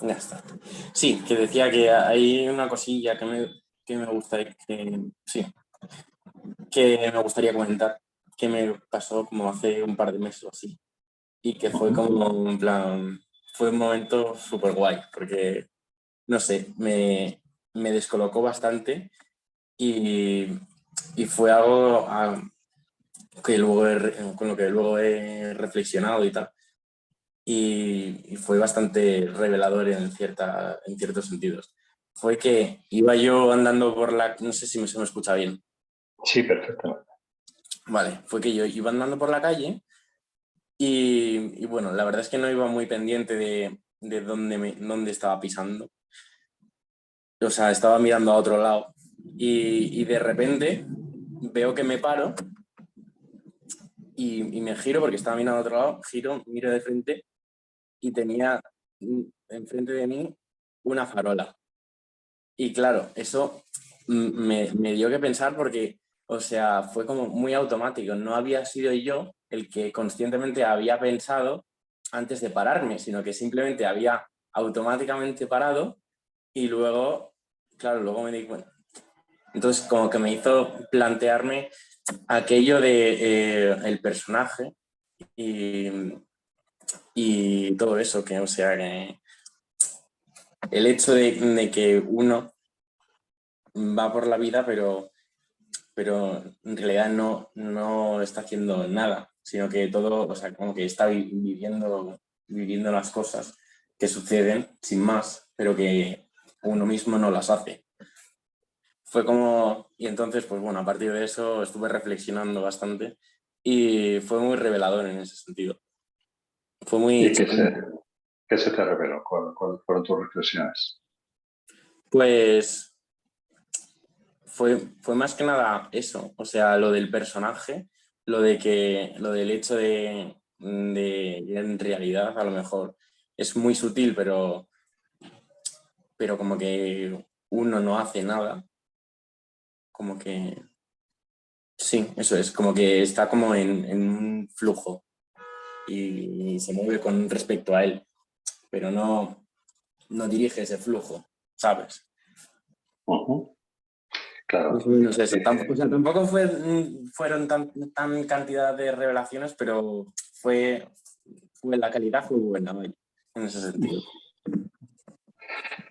Ya está. Sí, que decía que hay una cosilla que me gustaría, sí, que me gustaría comentar, que me pasó como hace un par de meses o así, y que fue Ujú. como, en plan, fue un momento súper guay, porque, no sé, me descolocó bastante y, y fue algo que luego con lo que luego he reflexionado y tal. Y fue bastante revelador en ciertos sentidos. Fue que iba yo andando por la... No sé si se me escucha bien. Sí, perfectamente. Vale, fue que yo iba andando por la calle y bueno, la verdad es que no iba muy pendiente de dónde estaba pisando. O sea, estaba mirando a otro lado y de repente veo que me paro y me giro porque estaba mirando a otro lado, giro, miro de frente y tenía enfrente de mí una farola. Y claro, eso me dio que pensar porque, o sea, fue como muy automático. No había sido yo el que conscientemente había pensado antes de pararme, sino que simplemente había automáticamente parado y luego, claro, luego me di cuenta. Entonces, como que me hizo plantearme aquello de el personaje y, y todo eso, que, o sea, que el hecho de que uno va por la vida, pero en realidad no está haciendo nada, sino que todo, o sea, como que está viviendo las cosas que suceden sin más, pero que uno mismo no las hace. Fue como, y entonces, pues bueno, a partir de eso estuve reflexionando bastante y fue muy revelador en ese sentido. Fue muy ¿Y chocante. qué se te reveló? ¿Cuáles fueron tus reflexiones? Pues fue más que nada eso, o sea, lo del personaje, lo del hecho de en realidad a lo mejor es muy sutil, pero como que uno no hace nada, como que sí, eso es, como que está como en un flujo y se mueve con respecto a él, pero no dirige ese flujo, ¿sabes? Ujú. Más Claro. o menos eso. O Eh, sea, tampoco fueron tan cantidad de revelaciones, pero la calidad fue buena, vaya, en ese sentido.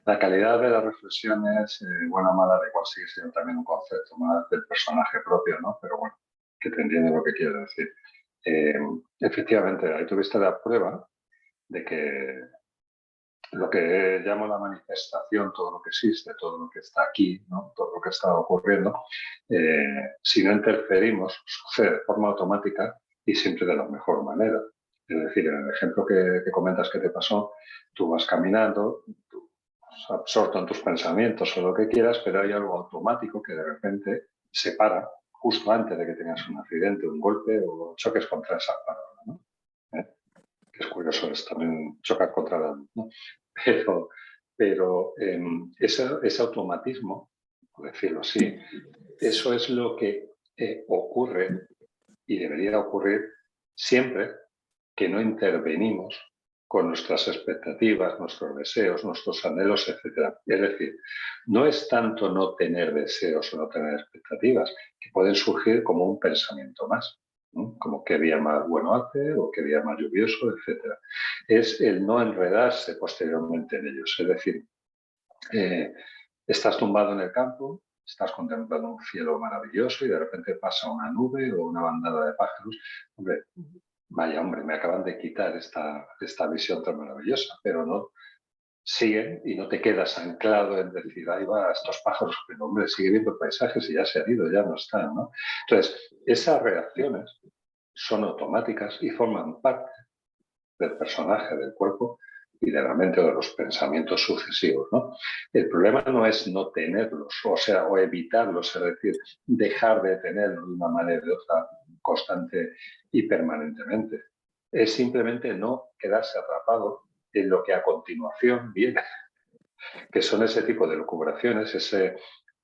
la calidad de las reflexiones, buena o mala, da igual, sigue siendo también un concepto más del personaje propio, ¿no? Pero bueno, que te entiende lo que quiero decir. Eh, efectivamente, ahí tuviste la prueba de que lo que llamo la manifestación, todo lo que existe, todo lo que está aquí, ¿no? Todo lo que está ocurriendo, si no interferimos, sucede de forma automática y siempre de la mejor manera. Es decir, en el ejemplo que comentas que te pasó, tú vas caminando, tú vas absorto en tus pensamientos o lo que quieras, pero hay algo automático que de repente se para justo antes de que tengas un accidente, un golpe o choques contra esa palabra, ¿no? ¿Eh? Que es curioso, es también chocar contra la luz, ¿no? Pero, pero ese automatismo, por decirlo así, eso es lo que ocurre y debería ocurrir siempre que no intervenimos con nuestras expectativas, nuestros deseos, nuestros anhelos, etc. Es decir, no es tanto no tener deseos o no tener expectativas, que pueden surgir como un pensamiento más, ¿no? Como qué día más bueno hace o qué día más lluvioso, etc. Es el no enredarse posteriormente en ellos. Es decir, eh, estás tumbado en el campo, estás contemplando un cielo maravilloso y de repente pasa una nube o una bandada de pájaros. Hombre, vaya hombre, me acaban de quitar esta visión tan maravillosa, pero no siguen y no te quedas anclado en decir, ahí va, estos pájaros, pero hombre, sigue viendo paisajes y ya se ha ido, ya no están, ¿no? Entonces, esas reacciones son automáticas y forman parte del personaje, del cuerpo y de la mente o de los pensamientos sucesivos, ¿no? El problema no es no tenerlos, o sea, o evitarlos, es decir, dejar de tenerlos de una manera o de otra constante y permanentemente. Es simplemente no quedarse atrapado en lo que a continuación viene, que son ese tipo de lucubraciones,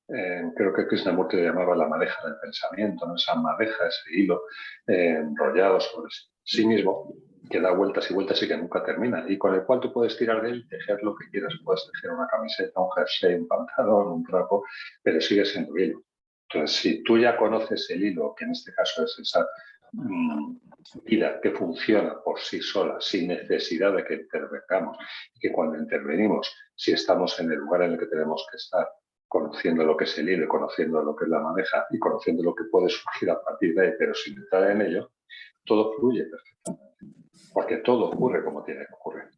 creo que Krishnamurti llamaba la madeja del pensamiento, ¿no? Esa madeja, ese hilo enrollado sobre sí mismo, que da vueltas y vueltas y que nunca termina, y con el cual tú puedes tirar de él y tejer lo que quieras. Puedes tejer una camiseta, un jersey, un pantalón, un trapo, pero sigue siendo hilo. Entonces, si tú ya conoces el hilo, que en este caso es esa vida que funciona por sí sola, sin necesidad de que intervengamos, y que cuando intervenimos, si estamos en el lugar en el que tenemos que estar, conociendo lo que es el hilo, conociendo lo que es la maneja y conociendo lo que puede surgir a partir de ahí, pero sin entrar en ello, todo fluye perfectamente. Porque todo ocurre como tiene que ocurrir.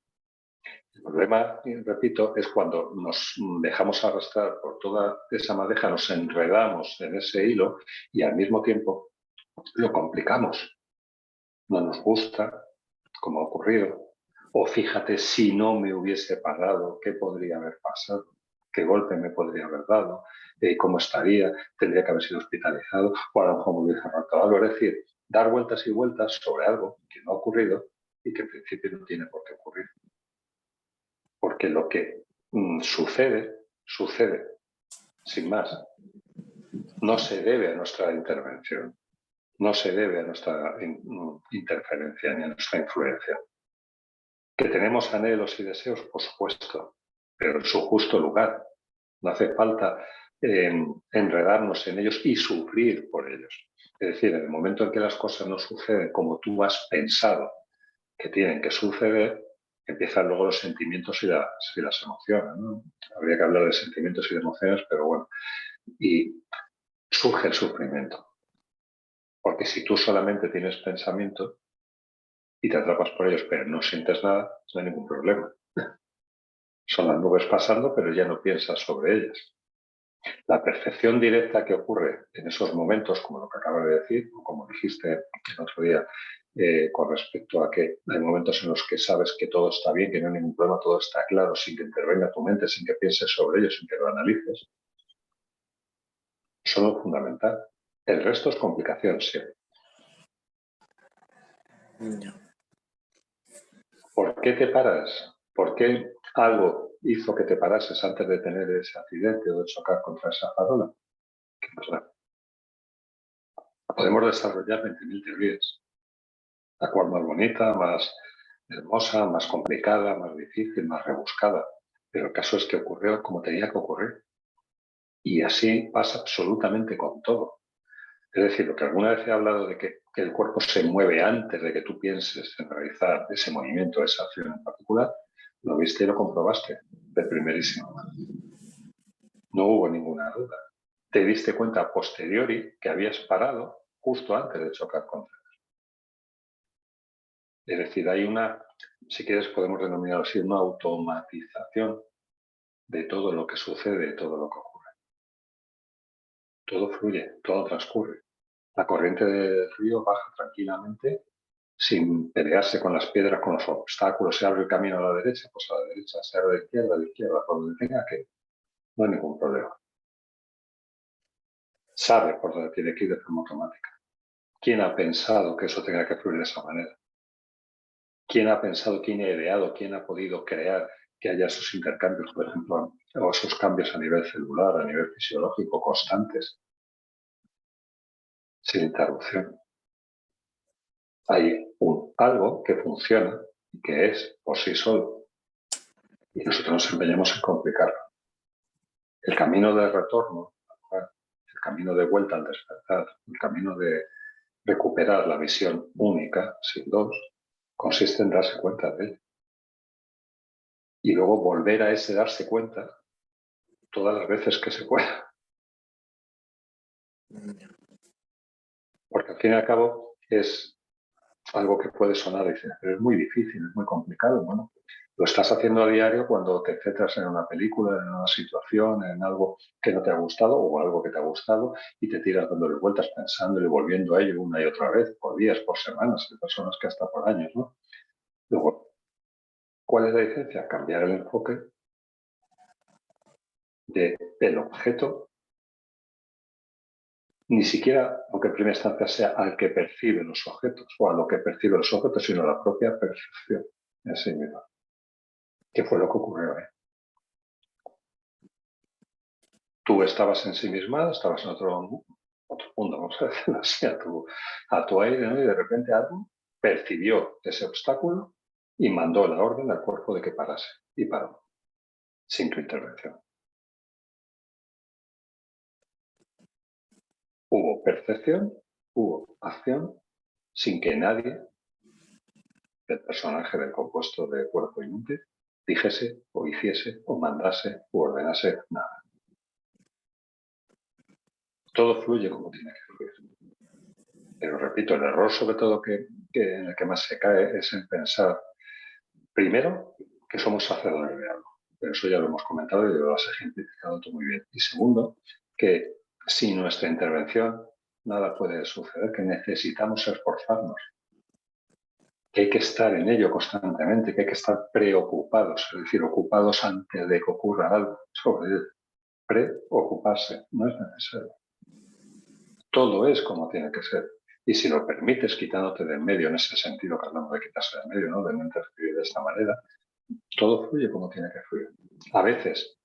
El problema, repito, es cuando nos dejamos arrastrar por toda esa madeja, nos enredamos en ese hilo y al mismo tiempo lo complicamos. No nos gusta, como ha ocurrido. O fíjate, si no me hubiese parado, ¿qué podría haber pasado? ¿Qué golpe me podría haber dado? ¿Cómo estaría? ¿Tendría que haber sido hospitalizado? O a lo mejor me hubiese roto algo. Es decir, dar vueltas y vueltas sobre algo que no ha ocurrido y que en principio no tiene por qué ocurrir. Porque lo que sucede, sucede, sin más. No se debe a nuestra intervención, no se debe a nuestra interferencia ni a nuestra influencia. Que tenemos anhelos y deseos, por supuesto, pero en su justo lugar. No hace falta enredarnos en ellos y sufrir por ellos. Es decir, en el momento en que las cosas no suceden como tú has pensado que tienen que suceder, empiezan luego los sentimientos y las emociones, ¿no? Habría que hablar de sentimientos y de emociones, pero bueno, y surge el sufrimiento. Porque si tú solamente tienes pensamiento y te atrapas por ellos, pero no sientes nada, no hay ningún problema. Son las nubes pasando, pero ya no piensas sobre ellas. La percepción directa que ocurre en esos momentos, como lo que acabas de decir, o como dijiste el otro día, con respecto a que hay momentos en los que sabes que todo está bien, que no hay ningún problema, todo está claro, sin que intervenga tu mente, sin que pienses sobre ello, sin que lo analices, son lo fundamental. El resto es complicación, sí. ¿Por qué te paras? ¿Por qué algo hizo que te parases antes de tener ese accidente o de chocar contra esa farola? ¿Qué pasa? Podemos desarrollar 20.000 teorías. La cual más bonita, más hermosa, más complicada, más difícil, más rebuscada. Pero el caso es que ocurrió como tenía que ocurrir. Y así pasa absolutamente con todo. Es decir, lo que alguna vez he hablado de que el cuerpo se mueve antes de que tú pienses en realizar ese movimiento, esa acción en particular, lo viste y lo comprobaste de primerísima mano. No hubo ninguna duda. Te diste cuenta a posteriori que habías parado justo antes de chocar contra él. Es decir, hay una, si quieres podemos denominarlo así, una automatización de todo lo que sucede, de todo lo que ocurre. Todo fluye, todo transcurre. La corriente del río baja tranquilamente, sin pelearse con las piedras, con los obstáculos. Se abre el camino a la derecha, pues a la derecha. Se abre a la izquierda, por donde tenga que. No hay ningún problema. Sabe por dónde tiene que ir de forma automática. ¿Quién ha pensado que eso tenga que fluir de esa manera? ¿Quién ha pensado, quién ha ideado, quién ha podido crear que haya esos intercambios, por ejemplo, o esos cambios a nivel celular, a nivel fisiológico, constantes, sin interrupción? Hay algo que funciona y que es por sí solo. Y nosotros nos empeñamos en complicarlo. El camino de retorno, el camino de vuelta al despertar, el camino de recuperar la visión única, sin dos, consiste en darse cuenta de ello. Y luego volver a ese darse cuenta todas las veces que se pueda. Porque al fin y al cabo es algo que puede sonar, dice, pero es muy difícil, es muy complicado. Bueno, lo estás haciendo a diario cuando te centras en una película, en una situación, en algo que no te ha gustado o algo que te ha gustado y te tiras dándole vueltas, pensándole, volviendo a ello una y otra vez, por días, por semanas, hay personas que hasta por años, ¿no? Luego, ¿cuál es la diferencia? Cambiar el enfoque del objeto, ni siquiera, aunque en primera instancia sea al que percibe los objetos o a lo que percibe los objetos, sino a la propia percepción en sí misma. ¿Qué fue lo que ocurrió ahí? Tú estabas ensimismado, estabas en otro mundo, vamos a decirlo así, a tu aire, ¿no? Y de repente algo percibió ese obstáculo y mandó la orden al cuerpo de que parase. Y paró, sin tu intervención. Hubo percepción, hubo acción, sin que nadie del personaje del compuesto de cuerpo y mente dijese o hiciese o mandase o ordenase nada. Todo fluye como tiene que fluir. Pero repito, el error sobre todo en el que más se cae es en pensar, primero, que somos hacedores de algo. Pero eso ya lo hemos comentado y lo has ejemplificado tú muy bien. Y segundo, que sin nuestra intervención nada puede suceder, que necesitamos esforzarnos, que hay que estar en ello constantemente, que hay que estar preocupados, es decir, ocupados antes de que ocurra algo. Sobre él. Preocuparse no es necesario. Todo es como tiene que ser. Y si lo permites quitándote de en medio, en ese sentido que hablamos de quitarse de en medio, ¿no? De no interferir de esta manera, todo fluye como tiene que fluir. A veces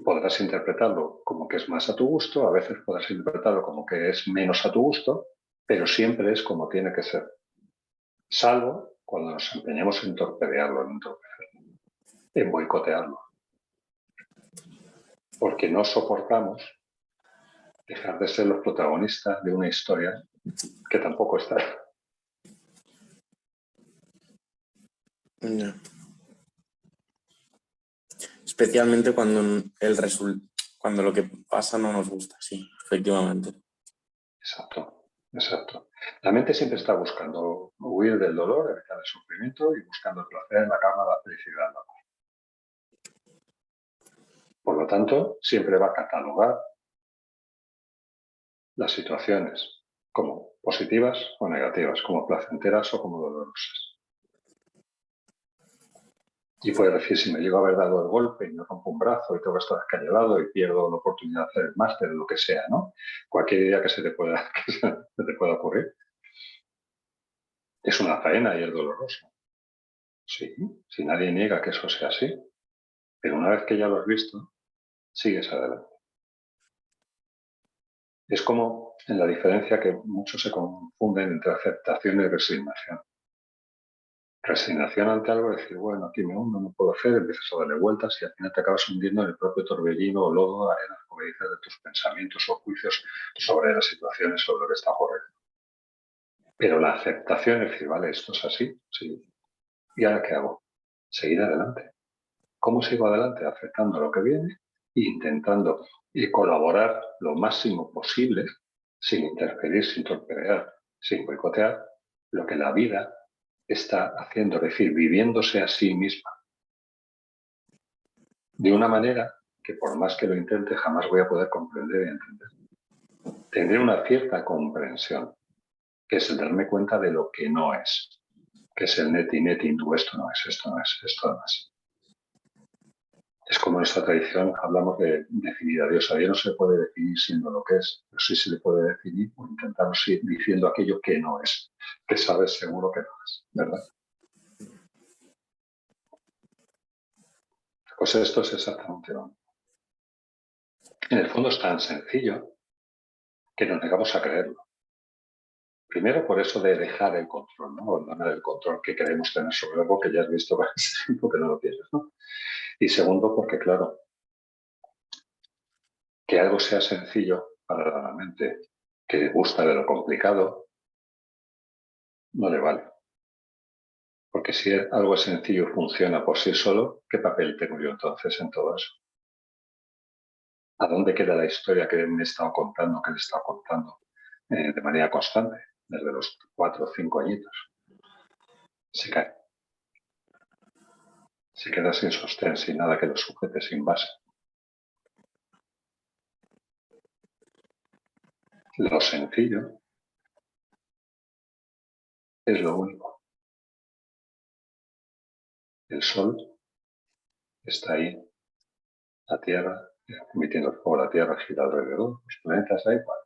podrás interpretarlo como que es más a tu gusto, a veces podrás interpretarlo como que es menos a tu gusto, pero siempre es como tiene que ser. Salvo cuando nos empeñemos en torpedearlo, en entorpecerlo, en boicotearlo. Porque no soportamos dejar de ser los protagonistas de una historia que tampoco está. No. Especialmente cuando cuando lo que pasa no nos gusta, sí, efectivamente. Exacto, exacto. La mente siempre está buscando huir del dolor, evitar el sufrimiento y buscando el placer, la calma, la felicidad, la paz. Por lo tanto, siempre va a catalogar las situaciones como positivas o negativas, como placenteras o como dolorosas. Y puede decir, si me llego a haber dado el golpe y me rompo un brazo y tengo que estar descayelado y pierdo la oportunidad de hacer el máster, lo que sea, ¿no? Cualquier idea que se te pueda ocurrir. Es una faena y es doloroso. Sí, si nadie niega que eso sea así. Pero una vez que ya lo has visto, sigues adelante. Es como en la diferencia que muchos se confunden entre aceptación y resignación. Resignación ante algo es decir, bueno, aquí me hundo, no puedo hacer, empiezas a darle vueltas y al final te acabas hundiendo en el propio torbellino o lodo, arena, como dices, de tus pensamientos o juicios sobre las situaciones, sobre lo que está ocurriendo. Pero la aceptación es decir, vale, esto es así, sí. ¿Y ahora qué hago? Seguir adelante. ¿Cómo sigo adelante? Aceptando lo que viene e intentando colaborar lo máximo posible, sin interferir, sin torpedear, sin boicotear, lo que la vida está haciendo, es decir, viviéndose a sí misma. De una manera que por más que lo intente jamás voy a poder comprender y entender. Tendré una cierta comprensión, que es el darme cuenta de lo que no es, que es el neti neti, esto no es, esto no es, esto no es. Es como en nuestra tradición hablamos de definir a Dios. A Dios no se puede definir siendo lo que es, pero sí se le puede definir o intentar diciendo aquello que no es, que sabes seguro que no es, ¿verdad? Pues esto es exactamente lo mismo. En el fondo es tan sencillo que nos negamos a creerlo. Primero por eso de dejar el control, ¿no? Abandonar el control que queremos tener sobre algo que ya has visto que no lo tienes, ¿no? Y segundo porque, claro, que algo sea sencillo para la mente que gusta de lo complicado, no le vale. Porque si algo es sencillo y funciona por sí solo, ¿qué papel tengo yo entonces en todo eso? ¿A dónde queda la historia que me he estado contando, que le he estado contando de manera constante, desde los 4 o 5 añitos? Se cae. Se queda sin sostén, sin nada que lo sujete, sin base. Lo sencillo es lo único. El sol está ahí, la Tierra, emitiendo el fuego, la Tierra gira alrededor, los planetas da igual.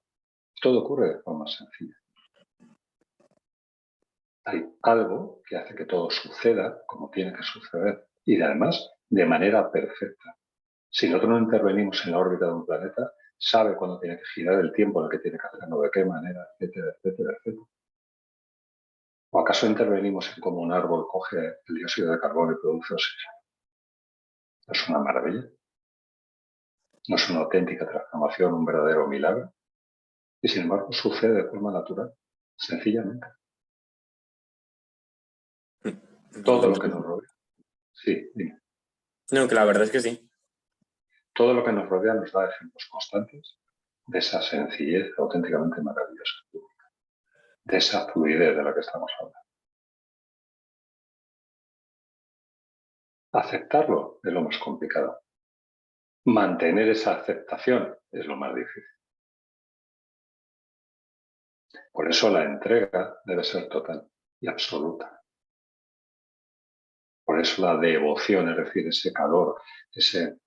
Todo ocurre de forma sencilla. Hay algo que hace que todo suceda como tiene que suceder y además de manera perfecta. Si nosotros no intervenimos en la órbita de un planeta, sabe cuándo tiene que girar, el tiempo en el que tiene que hacerlo, de qué manera, etcétera, etcétera, etcétera. ¿O acaso intervenimos en cómo un árbol coge el dióxido de carbono y produce oxígeno? ¿No es una maravilla? ¿No es una auténtica transformación, un verdadero milagro? Y sin embargo sucede de forma natural, sencillamente. Todo lo que nos rodea. Sí, dime. No, que la verdad es que sí. Todo lo que nos rodea nos da ejemplos constantes de esa sencillez auténticamente maravillosa, de esa fluidez de la que estamos hablando. Aceptarlo es lo más complicado. Mantener esa aceptación es lo más difícil. Por eso la entrega debe ser total y absoluta. Por eso la devoción, es decir, ese calor, ese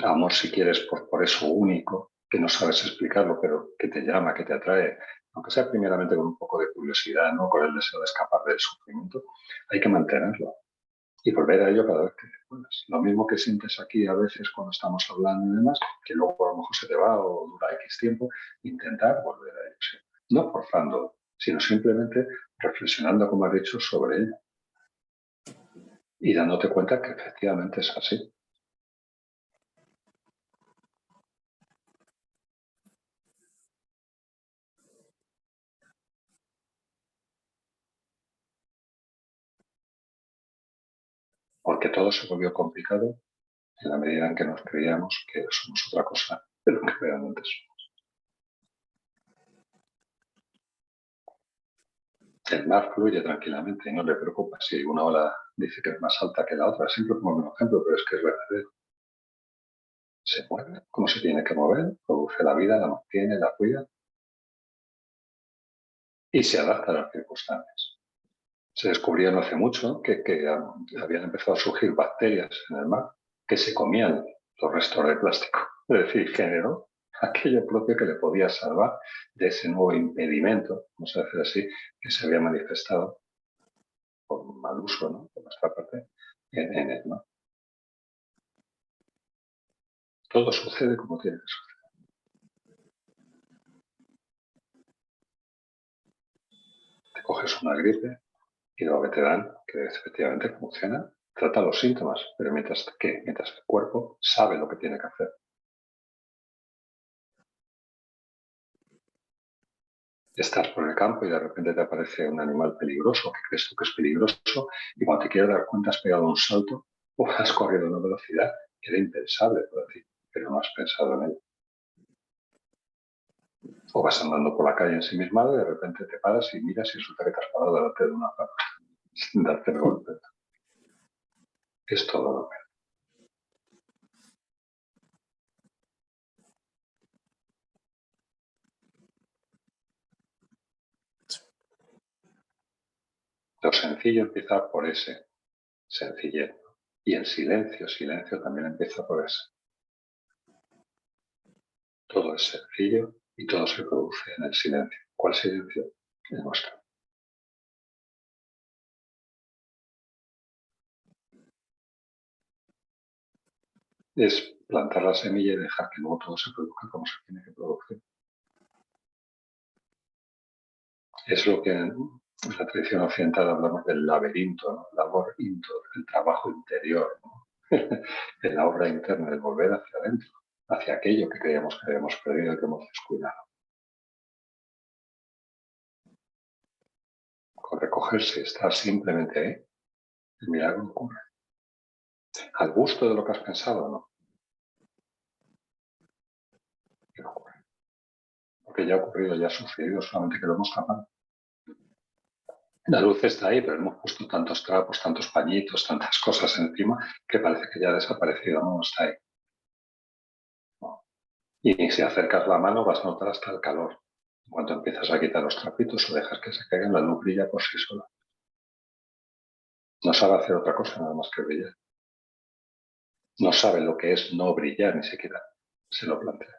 amor, si quieres, por eso único, que no sabes explicarlo, pero que te llama, que te atrae, aunque sea primeramente con un poco de curiosidad, ¿no? Con el deseo de escapar del sufrimiento, hay que mantenerlo y volver a ello cada vez que te puedas. Lo mismo que sientes aquí a veces cuando estamos hablando y demás, que luego a lo mejor se te va o dura X tiempo, intentar volver a ello siempre. No forzando, sino simplemente reflexionando, como has dicho, sobre ello y dándote cuenta que efectivamente es así. Porque todo se volvió complicado en la medida en que nos creíamos que somos otra cosa de lo que realmente somos. El mar fluye tranquilamente y no le preocupa si una ola dice que es más alta que la otra. Siempre pongo un ejemplo, pero es que es verdadero. Se mueve como se tiene que mover, produce la vida, la mantiene, la cuida y se adapta a las circunstancias. Se descubrió no hace mucho que habían empezado a surgir bacterias en el mar que se comían los restos de plástico. Es decir, generó aquello propio que le podía salvar de ese nuevo impedimento, vamos a decir así, que se había manifestado por mal uso, ¿no? Por nuestra parte en el mar. Todo sucede como tiene que suceder. Te coges una gripe y lo que te dan, que efectivamente funciona, trata los síntomas, pero mientras el cuerpo sabe lo que tiene que hacer. Estás por el campo y de repente te aparece un animal peligroso, que crees tú que es peligroso, y cuando te quieres dar cuenta has pegado un salto o has corrido a una velocidad que era impensable para ti, pero no has pensado en ello. O vas andando por la calle ensimismado y de repente te paras y miras y resulta que te has parado delante de una pata sin darte el golpe. Es todo lo que. Lo sencillo empieza por ese sencillez. Y el silencio también empieza por ese. Todo es sencillo y todo se produce en el silencio. ¿Cuál silencio? El nuestro. Es plantar la semilla y dejar que luego todo se produzca como se tiene que producir. Es lo que en la tradición occidental hablamos del laberinto, ¿no? Labor inter, el trabajo interior, ¿no? En la obra interna, el volver hacia adentro, hacia aquello que creíamos que habíamos perdido y que hemos descuidado. Con recogerse, estar simplemente ahí, el milagro ocurre. Al gusto de lo que has pensado, ¿no? ¿Qué ocurre? Porque ya ha ocurrido, ya ha sucedido, solamente que lo hemos tapado. La luz está ahí, pero hemos puesto tantos trapos, tantos pañitos, tantas cosas encima que parece que ya ha desaparecido, no está ahí. No. Y si acercas la mano vas a notar hasta el calor. En cuanto empiezas a quitar los trapitos o dejas que se caigan, la luz brilla por sí sola. No sabe hacer otra cosa nada más que brillar. No sabe lo que es no brillar, ni siquiera se lo plantea.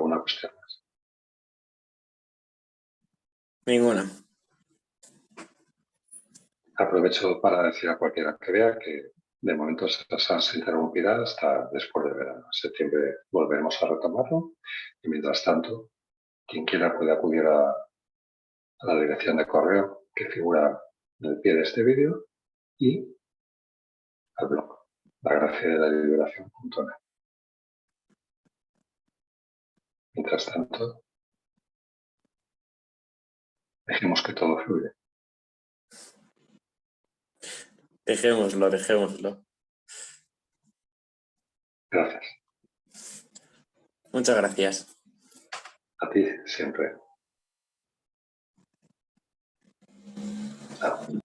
¿Alguna cuestión más? Ninguna. Aprovecho para decir a cualquiera que vea que de momento se interrumpirá hasta después del verano. En septiembre volveremos a retomarlo y mientras tanto, quien quiera puede acudir a la dirección de correo que figura en el pie de este vídeo y al blog lagraciadelaliberación.net. Mientras tanto, dejemos que todo fluya. Dejémoslo, dejémoslo. Gracias. Muchas gracias. A ti siempre. Chao.